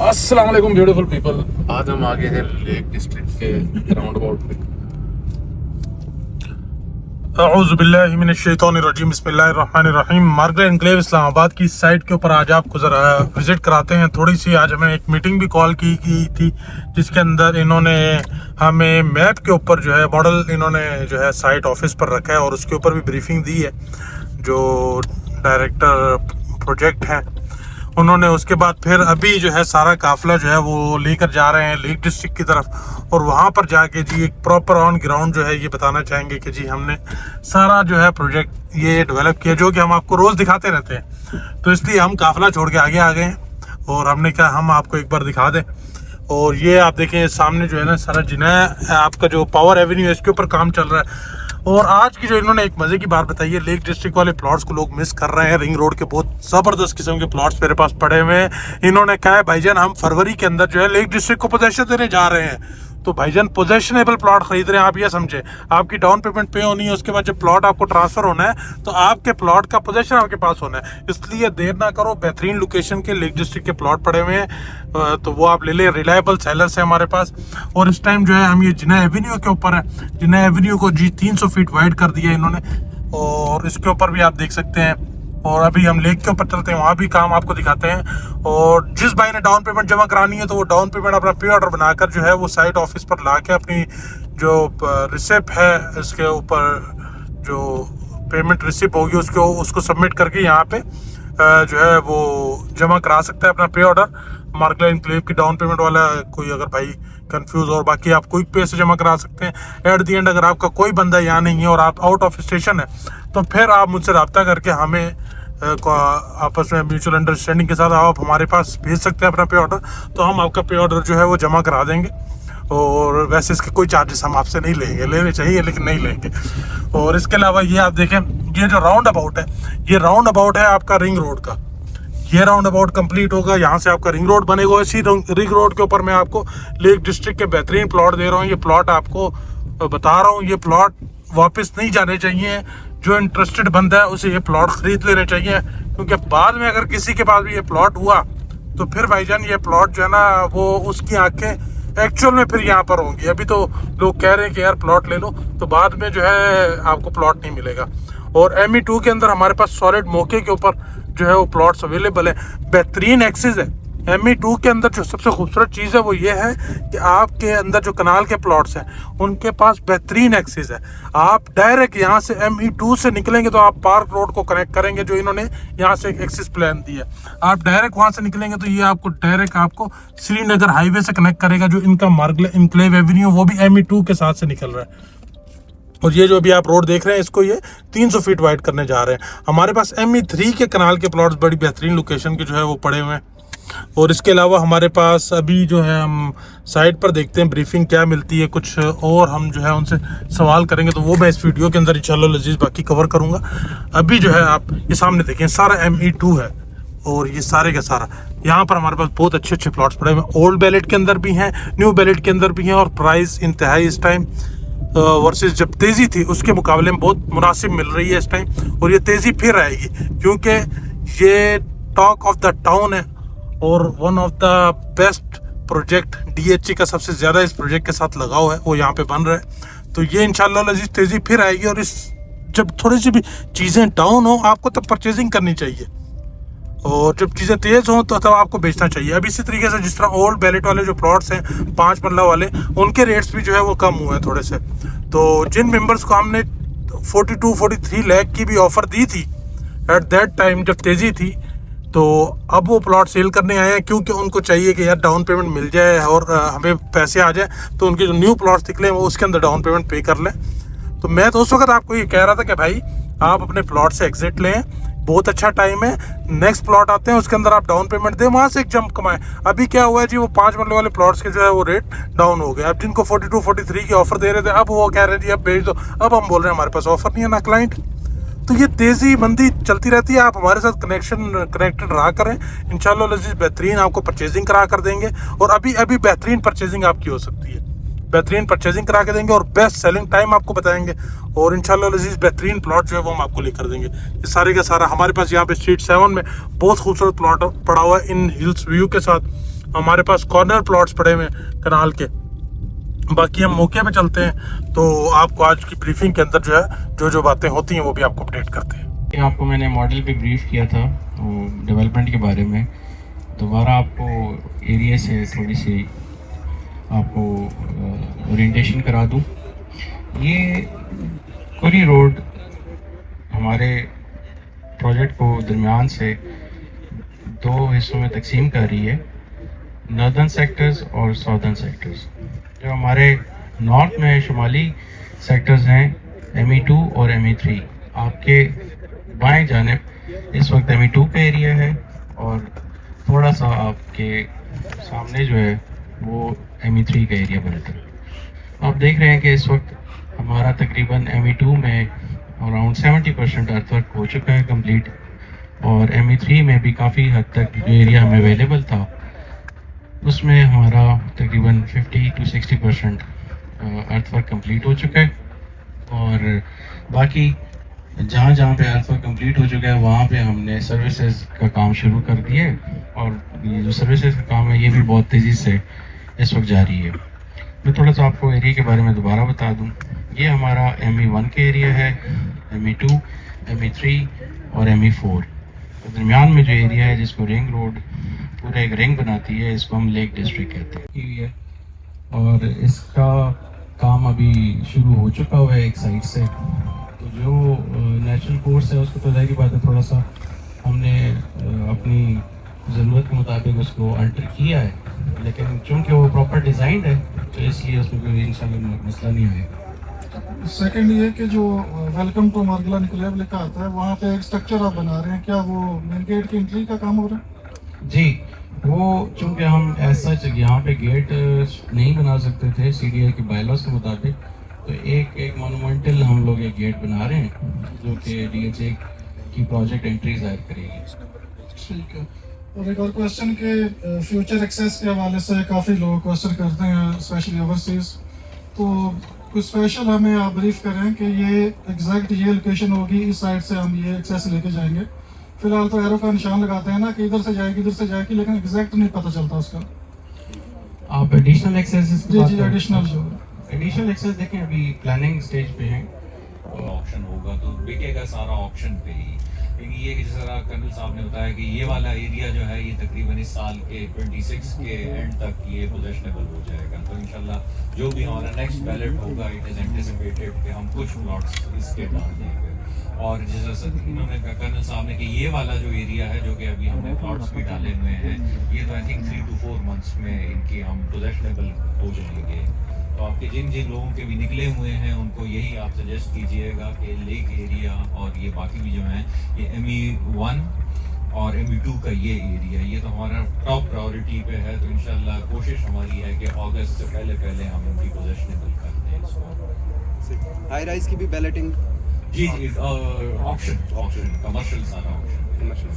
अस्सलाम वालेकुम beautiful people. आज हम आगे हैं लेक डिस्ट्रिक्ट के राउंड अबाउट पे। औज़ु बिल्लाहि मिनश शैतानिर रजीम, बिस्मिल्लाहिर रहमानिर रहीम। मार्केट एनक्लेव इस्लामाबाद की साइट के ऊपर आज आपको ज़रा विज़िट कराते हैं। थोड़ी सी आज हमें एक मीटिंग भी कॉल की थी जिसके अंदर इन्होंने हमें मैप के ऊपर जो है मॉडल इन्होंने जो है साइट ऑफिस पर रखा है और उसके ऊपर भी ब्रीफिंग दी है जो डायरेक्टर प्रोजेक्ट हैं उन्होंने। उसके बाद फिर अभी जो है सारा काफिला जो है वो लेकर जा रहे हैं लेक डिस्ट्रिक्ट की तरफ और वहाँ पर जाके जी एक प्रॉपर ऑन ग्राउंड जो है ये बताना चाहेंगे कि जी हमने सारा जो है प्रोजेक्ट ये डेवलप किया जो कि हम आपको रोज़ दिखाते रहते हैं। तो इसलिए हम काफिला छोड़ के आगे आ गए हैं और हमने कहा हम आपको एक बार दिखा दें। और ये आप देखें सामने जो है ना सारा जिना आपका जो पावर एवेन्यू है इसके ऊपर काम चल रहा है। और आज की जो इन्होंने एक मजे की बात बताई है, लेक डिस्ट्रिक्ट वाले प्लॉट्स को लोग मिस कर रहे हैं। रिंग रोड के बहुत जबरदस्त किस्म के प्लॉट्स मेरे पास पड़े हुए हैं। इन्होंने कहा है भाईजान हम फरवरी के अंदर जो है लेक डिस्ट्रिक्ट को पोजेशन देने जा रहे हैं। तो भाईजान पोजेशनेबल प्लॉट खरीद रहे हैं, आप ये समझे आपकी डाउन पेमेंट पे होनी है, उसके बाद जब प्लॉट आपको ट्रांसफर होना है तो आपके प्लॉट का पोजेशन आपके पास होना है। इसलिए देर ना करो, बेहतरीन लोकेशन के लेक डिस्ट्रिक्ट के प्लॉट पड़े हुए हैं तो वो आप ले लें। रिलायबल सेलर्स है हमारे पास। और इस टाइम जो है हम ये जिना एवेन्यू के ऊपर है, जिना एवेन्यू को जी 300 फीट वाइड कर दिया इन्होंने और इसके ऊपर भी आप देख सकते हैं। और अभी हम लेक के ऊपर चलते हैं, वहाँ भी काम आपको दिखाते हैं। और जिस भाई ने डाउन पेमेंट जमा करानी है तो वो डाउन पेमेंट अपना पे ऑर्डर बनाकर जो है वो साइट ऑफिस पर ला के अपनी जो रिसिप्ट है इसके ऊपर जो पेमेंट रिसिप्ट होगी उसको सबमिट करके यहाँ पे जो है वो जमा करा सकता है अपना पे ऑर्डर। मार्केट एनक्लेव की डाउन पेमेंट वाला कोई अगर भाई कंफ्यूज और बाकी आप क्विक पे से जमा करा सकते हैं। एट दी एंड अगर आपका कोई बंदा यहाँ नहीं है और आप आउट ऑफ स्टेशन है तो फिर आप मुझसे रब्ता करके हमें आपस में म्यूचुअल अंडरस्टैंडिंग के साथ आप हमारे पास भेज सकते हैं अपना पे ऑर्डर। तो हम आपका पे ऑर्डर जो है वो जमा करा देंगे और वैसे इसके कोई चार्जेस हम आपसे नहीं लेंगे, लेने चाहिए लेकिन नहीं लेंगे। और इसके अलावा ये आप देखें ये जो राउंड अबाउट है, ये राउंड अबाउट है आपका रिंग रोड का। ये राउंड अबाउट कंप्लीट होगा, यहाँ से आपका रिंग रोड बनेगा। इसी रिंग रोड के ऊपर मैं आपको लेक डिस्ट्रिक्ट के बेहतरीन प्लॉट दे रहा हूँ। ये प्लॉट आपको बता रहा हूँ, ये प्लॉट वापस नहीं जाने चाहिए। जो इंटरेस्टेड बंदा है उसे ये प्लॉट खरीद लेने चाहिए क्योंकि बाद में अगर किसी के पास भी ये प्लॉट हुआ तो फिर भाईजान ये प्लॉट जो है ना वो उसकी आंखें एक्चुअल में फिर यहाँ पर होंगी। अभी तो लोग कह रहे हैं कि यार प्लॉट ले लो तो बाद में जो है आपको प्लॉट नहीं मिलेगा। और ME2 के अंदर हमारे पास सॉलिड मौके के ऊपर जो है वो प्लॉट्स अवेलेबल है, बेहतरीन एक्सेस है। ME2 के अंदर जो सबसे खूबसूरत चीज़ है वो ये है कि आपके अंदर जो कनाल के प्लॉट्स हैं उनके पास बेहतरीन एक्सेस है। आप डायरेक्ट यहाँ से ME2 से निकलेंगे तो आप पार्क रोड को कनेक्ट करेंगे जो इन्होंने यहाँ से एक एक्सेस प्लान दिया। आप डायरेक्ट वहाँ से निकलेंगे तो ये आपको डायरेक्ट आपको श्रीनगर हाईवे से कनेक्ट करेगा। जो इनका मार्केट एनक्लेव एवेन्यू वो भी ME2 के साथ से निकल रहा है। और ये जो अभी आप रोड देख रहे हैं इसको ये 300 फीट वाइड करने जा रहे हैं। हमारे पास ME3 के कनाल के प्लॉट्स बड़ी बेहतरीन लोकेशन के जो है वो पड़े हुए हैं। और इसके अलावा हमारे पास अभी जो है हम साइट पर देखते हैं ब्रीफिंग क्या मिलती है, कुछ और हम जो है उनसे सवाल करेंगे तो वो मैं इस वीडियो के अंदर इंशाल्लाह लजीज बाकी कवर करूँगा। अभी जो है आप ये सामने देखें सारा ME2 है और ये सारे का सारा यहाँ पर हमारे पास बहुत अच्छे अच्छे प्लॉट्स पड़े हुए हैं। ओल्ड बैलेट के अंदर भी हैं, न्यू बैलेट के अंदर भी हैं और प्राइस इंतहाई इस टाइम वर्सेस जब तेज़ी थी उसके मुकाबले में बहुत मुनासिब मिल रही है इस टाइम। और ये तेज़ी फिर आएगी क्योंकि ये टॉक ऑफ द टाउन है और one of the best project DHC का सबसे ज़्यादा इस प्रोजेक्ट के साथ लगाव है वो यहाँ पे बन रहा है। तो ये इंशाल्लाह लजीज तेज़ी फिर आएगी और इस जब थोड़ी सी भी चीज़ें डाउन हो आपको तब परचेजिंग करनी चाहिए और जब चीज़ें तेज़ हों तो तब आपको बेचना चाहिए। अब इसी तरीके से जिस तरह ओल्ड बैलेट वाले जो प्लॉट्स हैं 5 मरला वाले उनके रेट्स भी जो है वो कम हुए हैं थोड़े से। तो जिन मेंबर्स को हमने 42-43 लाख की भी ऑफ़र दी थी एट दैट टाइम जब तेज़ी थी तो अब वो प्लॉट सेल करने आए हैं क्योंकि उनको चाहिए कि यार डाउन पेमेंट मिल जाए और हमें पैसे आ जाए तो उनके जो न्यू प्लॉट्स निकले वो उसके अंदर डाउन पेमेंट पे कर लें। तो मैं तो उस वक्त आपको ये कह रहा था कि भाई आप अपने प्लॉट से एग्जिट लें, बहुत अच्छा टाइम है। नेक्स्ट प्लॉट आते हैं उसके अंदर आप डाउन पेमेंट दें, वहाँ से एक जंप कमाएं। अभी क्या हुआ है जी वो 5 मरले वाले प्लॉट्स के जो है वो रेट डाउन हो गए। अब जिनको 42-43 की ऑफर दे रहे थे अब वो कह रहे हैं जी अब भेज दो। अब हम बोल रहे हैं हमारे पास ऑफर नहीं है ना क्लाइंट। तो ये तेज़ी मंदी चलती रहती है, आप हमारे साथ कनेक्टेड रहा करें। इंशाल्लाह लजीज बेहतरीन आपको परचेजिंग करा कर देंगे और अभी बेहतरीन परचेजिंग आपकी हो सकती है। बेहतरीन परचेजिंग करा के देंगे और बेस्ट सेलिंग टाइम आपको बताएंगे और इंशाल्लाह लजीज बेहतरीन प्लॉट जो है वो हम आपको लेकर देंगे। ये सारे का सारा हमारे पास यहाँ पे स्ट्रीट 7 में बहुत खूबसूरत प्लॉट पड़ा हुआ है इन हिल्स व्यू के साथ। हमारे पास कॉर्नर प्लॉट्स पड़े हुए हैं कनाल के। बाकी हम मौके पे चलते हैं तो आपको आज की ब्रीफिंग के अंदर जो है जो बातें होती हैं वो भी आपको अपडेट करते हैं। आपको मैंने मॉडल पे ब्रीफ किया था डेवलपमेंट के बारे में। दोबारा आपको एरिया से थोड़ी सी आपको ओरिएंटेशन करा दूं। ये कुरी रोड हमारे प्रोजेक्ट को दरमियान से दो हिस्सों में तकसीम कर रही है, नॉर्दर्न सेक्टर्स और साउदर्न सेक्टर्स। जो हमारे नॉर्थ में शुमाली सेक्टर्स हैं ME2 और ME3, आपके बाएं जानिब इस वक्त ME2 का एरिया है और थोड़ा सा आपके सामने जो है वो ME3 का एरिया बनता है। आप देख रहे हैं कि इस वक्त हमारा तकरीबन ME2 में अराउंड 70% अर्थवर्क हो चुका है कंप्लीट, और ME3 में भी काफ़ी हद तक जो एरिया हमें अवेलेबल था उसमें हमारा तकरीबन 50 to 60% अर्थवर्क कंप्लीट हो चुका है। और बाकी जहाँ जहाँ पे अर्थवर्क कंप्लीट हो चुका है वहाँ पे हमने सर्विसेज का काम शुरू कर दिया है, और ये जो सर्विसेज का काम है ये भी बहुत तेज़ी से इस वक्त जारी है। मैं थोड़ा सा आपको एरिया के बारे में दोबारा बता दूँ। ये हमारा ME1 का एरिया है, ME2, ME3 और ME4। तो दरमियान में जो एरिया है जिसको रिंग रोड पूरा एक रिंग बनाती है, इसको हम लेक डिस्ट्रिक्ट कहते हैं की है, और इसका काम अभी शुरू हो चुका हुआ है एक साइड से। तो जो नेचुरल कोर्स है उसको तो जाहिर बात है थोड़ा सा हमने अपनी ज़रूरत के मुताबिक उसको अल्टर किया है, लेकिन चूँकि वो प्रॉपर डिज़ाइंड है तो इसलिए उसमें कोई इंशाल्लाह मसला नहीं आएगा। सेकंड ये कि जो वेलकम टू मार्गला इनक्लेव लिखा आता है वहाँ पे एक स्ट्रक्चर आप बना रहे हैं, क्या वो मेन गेट की एंट्री का काम हो रहा है? जी, वो चूँकि हम ऐसा यहाँ पे गेट नहीं बना सकते थे CDA की बायलॉज के मुताबिक, तो एक मोनूमेंटल हम लोग एक गेट बना रहे हैं जो कि DHA की प्रोजेक्ट एंट्री जाहिर करेगी। ठीक है। और एक और क्वेश्चन के फ्यूचर एक्सेस के हवाले से काफ़ी लोग क्वेश्चन करते हैं स्पेशली ओवरसीज, तो कुछ स्पेशल हमें आप ब्रीफ करें कि ये एग्जैक्ट ये लोकेशन होगी, इस साइड से हम ये एक्सेस लेके जाएंगे। फिलहाल तो एरो का निशान लगाते हैं ना कि इधर से जाएगी, लेकिन एग्जैक्ट नहीं पता चलता उसका। आप एडिशनल एक्सेस जी एडिशनल जो एडिशनल एक्सेस देखें अभी प्लानिंग स्टेज पे है। ऑप्शन होगा तो बिकेगा सारा ऑप्शन पे ही, लेकिन ये कि जैसा कर्नल साहब ने बताया कि ये वाला एरिया जो है ये तकरीबन इस साल के 26 के एंड तक ये पोजेशनेबल हो जाएगा। तो इंशाल्लाह जो भी हमारा नेक्स्ट बैलेट होगा इट इज़ एंटिसिपेटेड कि हम कुछ प्लॉट्स इसके डाल देंगे। और जैसा इन्होंने कहा कर्नल साहब ने कि ये वाला जो एरिया है जो कि अभी हमने प्लॉट्स भी डाले हुए हैं, ये तो आई थिंक 3 to 4 मंथ्स में इनकी हम पोजेशनेबल हो जाएंगे। तो आपके जिन जिन लोगों के भी निकले हुए हैं उनको यही आप सजेस्ट कीजिएगा कि लेक एरिया और ये बाकी भी जो हैं ये ME1 और ME2 का ये एरिया, ये तो हमारा टॉप प्रायोरिटी पे है। तो इंशाल्लाह कोशिश हमारी है कि अगस्त से पहले हम इनकी पोजेशनेबल कर दें इसको। हाई राइज की भी बैलेटिंग जी ऑप्शन कमर्शियल सारा ऑप्शन। कमर्शियल